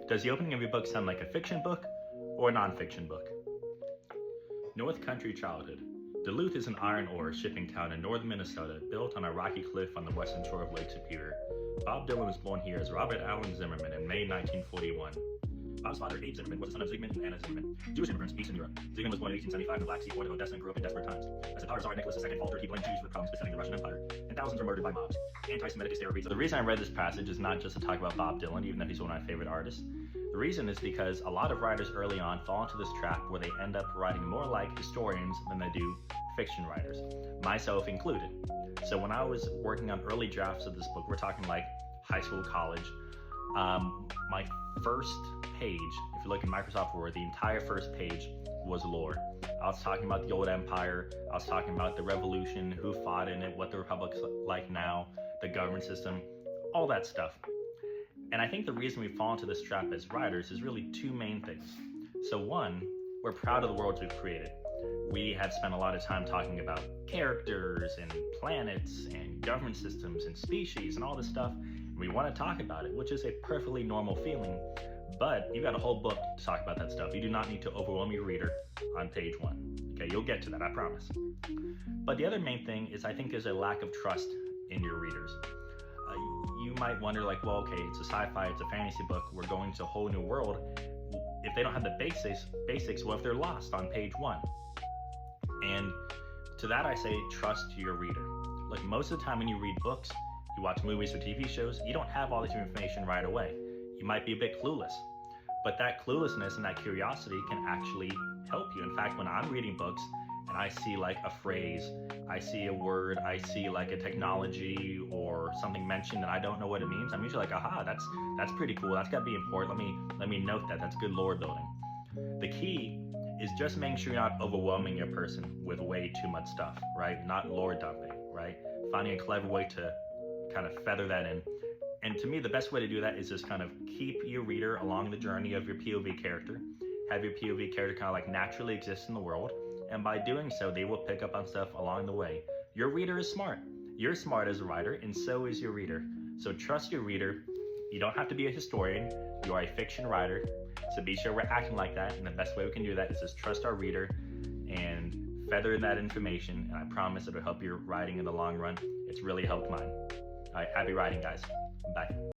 Does the opening of your book sound like a fiction book or a nonfiction book? North Country Childhood. Duluth is an iron ore shipping town in northern Minnesota, built on a rocky cliff on the western shore of Lake Superior. Bob Dylan was born here as Robert Allen Zimmerman in May 1941. Bob's father, Abe Zimmerman, was the son of Zygmunt and Anna Zimmerman, Jewish immigrants from Eastern Europe. Zygmunt was born in 1875 in the Black Sea port of Odessa and grew up in desperate times. As the power Tsar Nicholas II faltered, he blamed Jews for the problems besetting the Russian Empire, and thousands were murdered by mobs. Anti-Semitic hysteria reads. The reason I read this passage is not just to talk about Bob Dylan, even though he's one of my favorite artists. The reason is because a lot of writers early on fall into this trap where they end up writing more like historians than they do fiction writers, myself included. So when I was working on early drafts of this book, we're talking like high school, college, my first page, if you look in Microsoft Word, the entire first page was lore. I was talking about the old empire, I was talking about the revolution, who fought in it, what the republic's like now, the government system, all that stuff. And I think the reason we fall into this trap as writers is really two main things. So one, we're proud of the worlds we've created. We have spent a lot of time talking about characters and planets and government systems and species and all this stuff. And we want to talk about it, which is a perfectly normal feeling. But you've got a whole book to talk about that stuff. You do not need to overwhelm your reader on page one. Okay, you'll get to that, I promise. But the other main thing is I think there's a lack of trust in your readers. You might wonder like, well, okay, it's a sci-fi, it's a fantasy book, we're going to a whole new world. If they don't have the basics, what if they're lost on page one? And to that I say, trust your reader. Like most of the time when you read books, you watch movies or TV shows, you don't have all this information right away. You might be a bit clueless, but that cluelessness and that curiosity can actually help you. In fact, when I'm reading books and I see like a phrase, I see a word, I see like a technology or something mentioned and I don't know what it means, I'm usually like, aha, that's pretty cool. That's gotta be important. Let me note that. That's good lore building. The key is just making sure you're not overwhelming your person with way too much stuff, right? Not lore dumping, right? Finding a clever way to kind of feather that in. And to me, the best way to do that is just kind of keep your reader along the journey of your POV character. Have your POV character kind of like naturally exist in the world. And by doing so, they will pick up on stuff along the way. Your reader is smart. You're smart as a writer, and so is your reader. So trust your reader. You don't have to be a historian. You are a fiction writer. So be sure we're acting like that. And the best way we can do that is just trust our reader and feather in that information. And I promise it'll help your writing in the long run. It's really helped mine. All right, happy writing, guys. Bye.